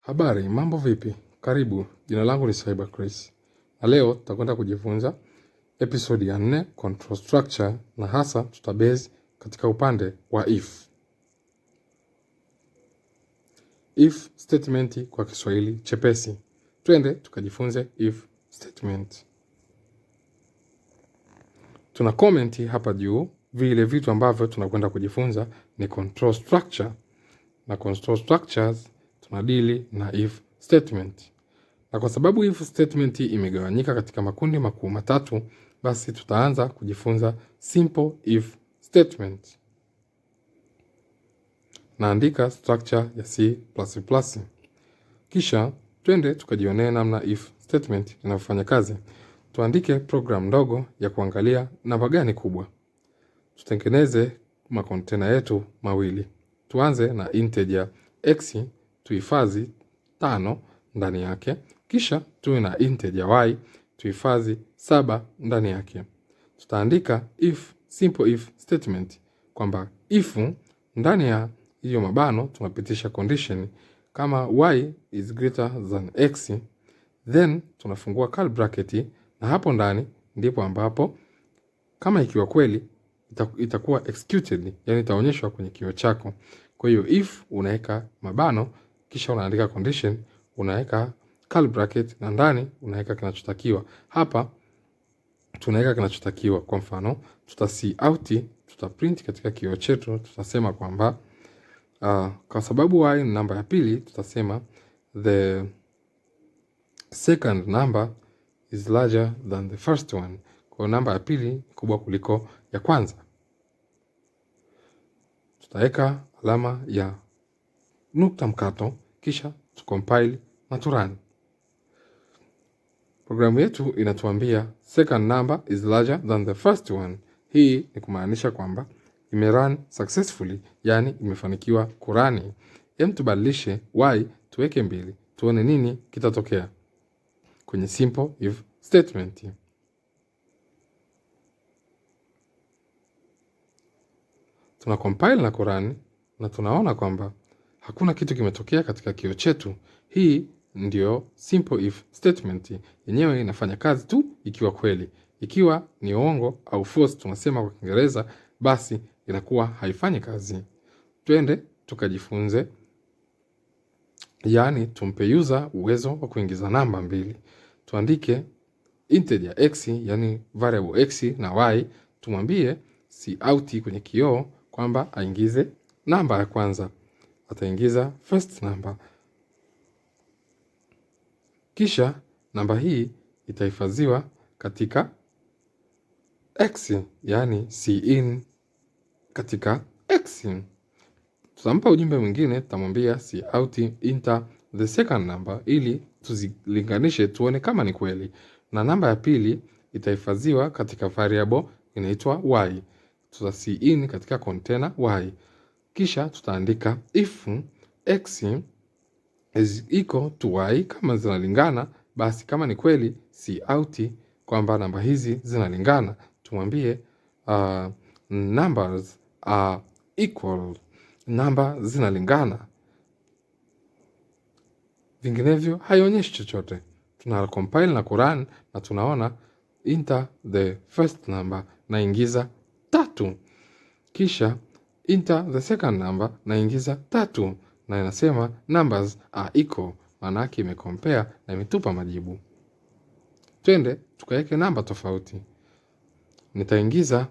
Habari, mambo vipi? Karibu, jina langu ni Cyber Chris. Na leo tutakwenda kujifunza episode ya 4, control structure, na hasa tutabase katika upande wa if. If statement kwa Kiswahili chepesi. Twende tukajifunze if statement. Tuna comment hapa juu vile vitu ambavyo tunakwenda kujifunza ni control structure, na control structures tunadili na if statement. Na kwa sababu if statement imegawanyika katika makundi makuu matatu, basi tutaanza kujifunza simple if statement. Naandika structure ya C++. Kisha twende tukajionee namna if statement inafanya kazi. Tuandike program ndogo ya kuangalia namba gani kubwa. Tutengeneze makontena yetu mawili. Tuanze na integer x, tuhifadhi 5 ndani yake. Kisha tuwe na integer y, tuhifadhi 7 ndani yake. Tutaandika if, simple if statement, kwamba if ndani ya hiyo mabano tunapitisha condition kama y is greater than x, then tunafungua curly bracket, na hapo ndani ndipo ambapo kama ikiwa kweli itakuwa executed, yani itaonyeshwa kwenye kioo chako. Kwa hiyo if unaweka mabano, kisha unaandika condition, unaweka curly bracket, na ndani unaweka kinachotakiwa. Hapa tunaweka kinachotakiwa. Kwa mfano out, tutaprint katika kioo chetu, tutasema kwamba kwa sababu y ni namba ya pili, tutasema the second number is larger than the first one. Kwa namba ya pili ni kubwa kuliko ya kwanza. Tutaweka alama ya nukta mkato, kisha tucompile na turun. Programu yetu inatuambia second number is larger than the first one. Hii ni kumaanisha kwamba imerun successfully, yani imefanikiwa kurani. Tubadilishe y tuweke 2, tuone nini kitatokea kwenye simple if statement. Tuna compile na kurani, na tunaona kwamba hakuna kitu kimetokea katika kioo chetu. Hii ndio simple if statement. Yenyewe inafanya kazi tu ikiwa kweli. Ikiwa ni uongo au false tunasema kwa Kiingereza, basi inakuwa haifanyi kazi. Twende tukajifunze, yani tumpe user uwezo wa kuingiza namba 2. Tuandike integer x, yani variable x na y, tumwambie out kwenye kioo kwamba aingize namba ya kwanza. Ataingiza first number. Kisha namba hii itahifadhiwa katika x, yani cin katika x. Tutampa ujumbe mwingine, tutamwambia out enter the second number, ili tuzilinganishe tuone kama ni kweli. Na namba ya pili itahifadhiwa katika variable inaitwa y. Tutacin katika container y. Kisha tutaandika if x is equal to y, kama zinalingana, basi kama ni kweli out kwamba namba hizi zinalingana, tumwambie numbers are equal, namba zinalingana. Vinginevyo haionyeshi chochote. Tuna compile na kurun, na tunaona enter the first number, na ingiza 3. Kisha enter the second number, na ingiza 3, na inasema numbers are equal, maana yake imecompare na imetupa majibu. Twende tukaweke namba tofauti. Nitaingiza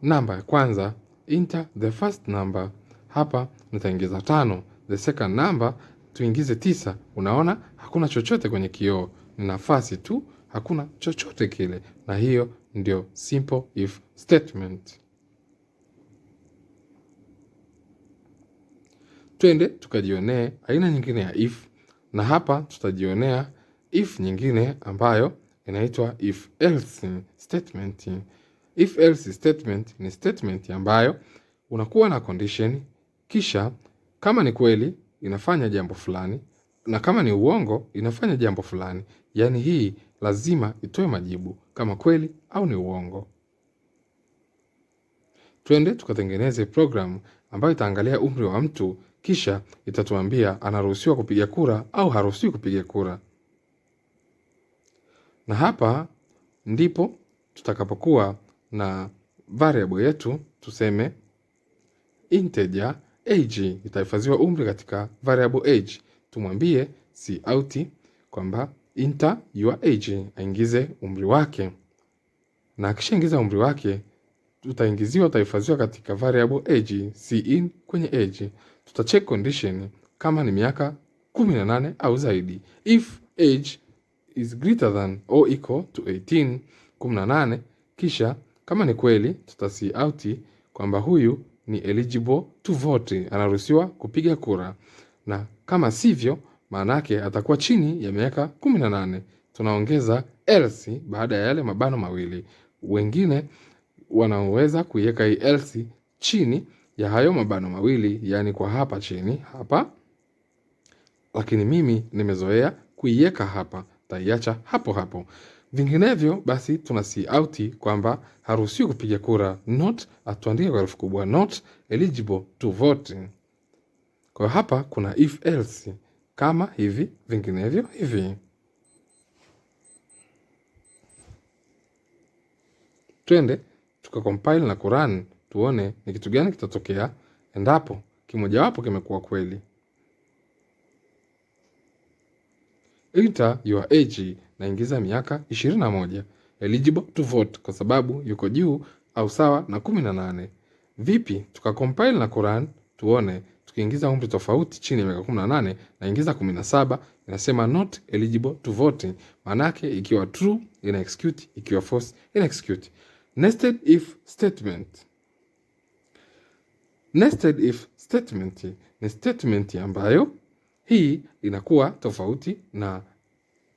namba ya kwanza, enter the first number. Hapa nitaingiza 5. The second number tuingize 9. Unaona hakuna chochote kwenye kioo, ni nafasi tu, hakuna chochote kile. Na hiyo ndio simple if statement. Twende tukajionee aina nyingine ya if, na hapa tutajionea if nyingine ambayo inaitwa if else statement. If else statement ni statement ambayo unakuwa na condition, kisha kama ni kweli inafanya jambo fulani, na kama ni uongo inafanya jambo fulani. Yani hii lazima itoe majibu kama kweli au ni uongo. Twende tukatengeneze program ambayo itaangalia umri wa mtu, kisha itatuambia anaruhusiwa kupiga kura au haruhusiwi kupiga kura. Na hapa ndipo tutakapokuwa na variable yetu, tuseme integer age, itahifadhiwa umri katika variable age. Tumwambie cout kwamba enter your age, aingize umri wake. Na akishaingiza umri wake, utahifadhiwa katika variable age, cin kwenye age. Tutacheck condition kama ni miaka 18 au zaidi. If age is greater than or equal to 18, 18, kisha kama ni kweli cout kwamba huyu ni eligible to vote, anaruhusiwa kupiga kura. Na kama sivyo, maana yake atakuwa chini ya miaka 18. Tunaongeza else baada ya yale mabano mawili. Wengine wanaweza kuiweka hii else chini ya hayo mabano mawili, yani kwa hapa chini hapa, lakini mimi nimezoea kuiweka hapa, taiacha hapo hapo. Vinginevyo basi tuna cout kwamba haruhusiwi kupiga kura, not, atuandike kwa herufi kubwa, not eligible to vote. Kwa hapa kuna if else, kama hivi, vinginevyo hivi. Twende tukacompile na kurun, tuone ni kitu gani kitatokea endapo kimojawapo kimekuwa kweli. Enter your age, naingiza miaka 21, eligible to vote kwa sababu yuko juu au sawa na 18. Vipi tukacompile na kurun, tuone tukiingiza umri tofauti chini ya miaka 18, naingiza 17, inasema not eligible to vote. Manake ikiwa true ina execute, ikiwa false ina execute. Nested if statement. Nested if statement ni statement ambayo hii inakuwa tofauti na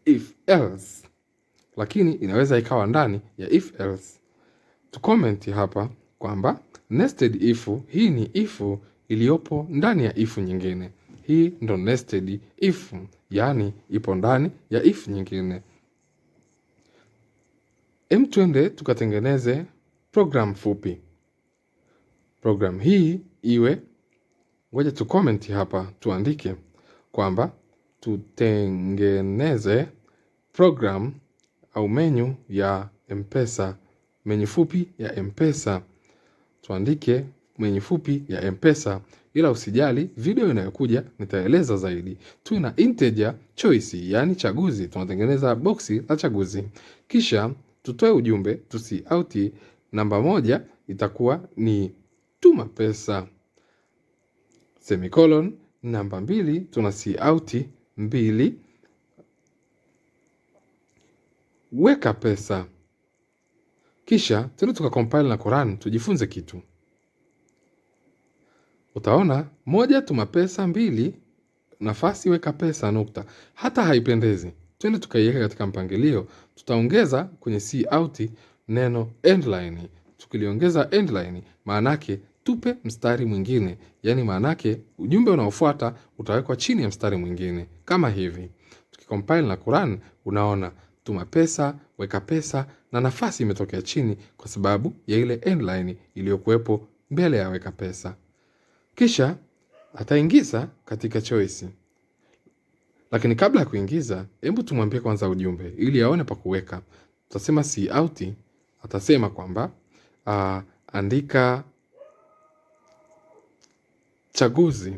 if else, lakini inaweza ikawa ndani ya if else. Tucomment hapa kwamba nested if, hii ni if iliyopo ndani ya if nyingine. Hii ndo nested if, yani ipo ndani ya if nyingine. Twende tukatengeneze program fupi. Program hii iwe, ngoja tu comment hapa, tuandike kwamba tutengeneze program au menu ya M-Pesa, menu fupi ya M-Pesa. Tuandike menu fupi ya M-Pesa, ila usijali, video inayokuja nitaeleza zaidi. Tuwe na integer choice, yani chaguzi, tunatengeneza boxi la chaguzi. Kisha tutoe ujumbe, cout namba 1 itakuwa ni tuma pesa, semicolon. Namba 2 tuna cout 2 weka pesa. Kisha tena tukacompile na kurun, tujifunze kitu. Utaona 1 tuma pesa, 2 nafasi weka pesa nukta. Hata haipendezi. Twende tukaiweka katika mpangilio. Tutaongeza kwenye cout neno endline. Tukiliongeza endline, maanake tupe mstari mwingine, yani maanake ujumbe unaofuata utawekwa chini ya mstari mwingine kama hivi. Tukicompile na kurun, unaona tuma pesa, weka pesa na nafasi imetokea chini kwa sababu ya ile endline iliyokuwepo mbele ya weka pesa. Kisha ataingiza katika choice. Lakini kabla ya kuingiza, hebu tumwambie kwanza ujumbe ili aone pa kuweka. Tutasema cout, atasema kwamba andika chaguzi.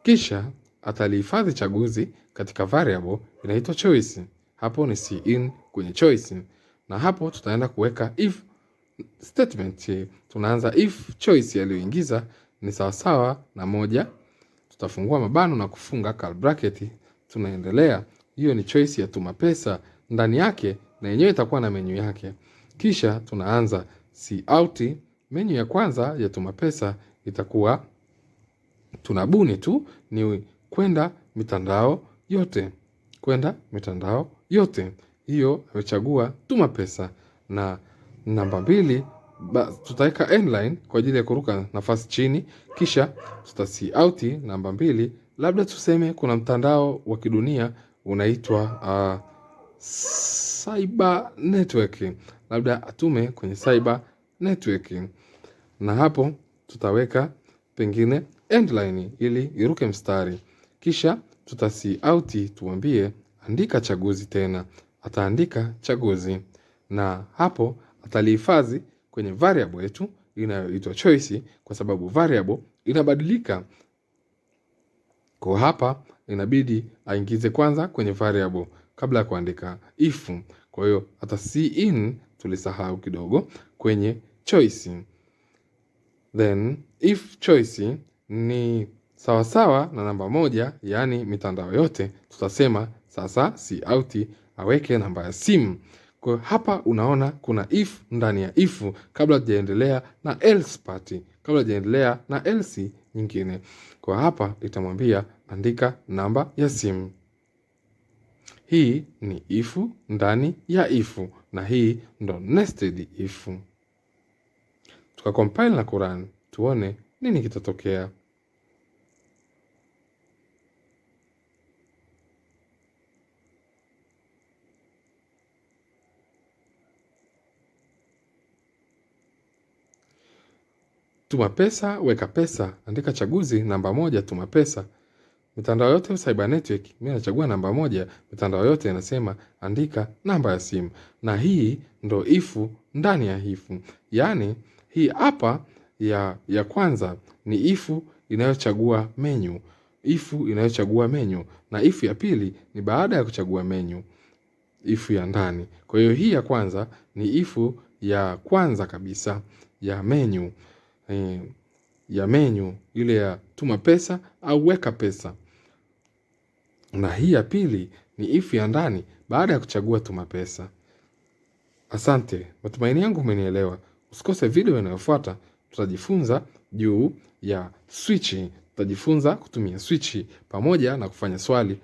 Kisha atalihifadhi chaguzi katika variable inaitwa choice. Hapo ni cin kwenye choice. Na hapo tutaenda kuweka if statement. Tunaanza if choice aliyoingiza ni sawasawa na 1. Tutafungua mabano na kufunga curly bracket. Tunaendelea. Hiyo ni choice ya tuma pesa, ndani yake na yenyewe itakuwa na menu yake. Kisha tunaanza cout. Menu ya kwanza ya tuma pesa itakuwa tunabuni tu ni kwenda mitandao yote. Kwenda mitandao yote. Hiyo amechagua tuma pesa. Na namba 2 tutaweka endline kwa ajili ya kuruka nafasi chini. Kisha cout namba 2, labda tuseme kuna mtandao wa kidunia unaitwa cyber network, labda atume kwenye cyber network. Na hapo tutaweka pengine end line ili iruke mstari. Kisha tuta cout tuambie andika chaguzi tena. Ataandika chaguzi na hapo atalihifadhi kwenye variable yetu inayoitwa choice, kwa sababu variable inabadilika. Kwa hapa inabidi aingize kwanza kwenye variable kabla ya kuandika if. Kwa hiyo ata cin tulisahau kidogo kwenye choice. Then if choice ni sawasawa na namba 1, yani mitandao yote, tutasema sasa cout aweke namba ya simu. Kwa hapa unaona kuna if ndani ya if kabla tujaendelea na else part, kabla tujaendelea na else nyingine. Kwa hapa itamwambia andika namba ya simu. Hii ni if ndani ya if na hii ndo nested if. Tukacompile na kurun tuone nini kitatokea. Tuma pesa, weka pesa, andika chaguzi namba 1, tuma pesa. Mitandao yote Cyber Network, mimi nachagua namba 1, mitandao yote inasema andika namba ya simu. Na hii ndo if ndani ya if. Yaani hii hapa ya kwanza ni if inayochagua menu. If inayochagua menu, na if ya pili ni baada ya kuchagua menu. If ya ndani. Kwa hiyo hii ya kwanza ni if ya kwanza kabisa ya menu. Ya menu ile ya tuma pesa au weka pesa. Na hii ya pili ni if ya ndani baada ya kuchagua tuma pesa. Asante, matumaini yangu umenielewa. Usikose video inayofuata. Tutajifunza juu ya switch. Tutajifunza kutumia switch pamoja na kufanya swali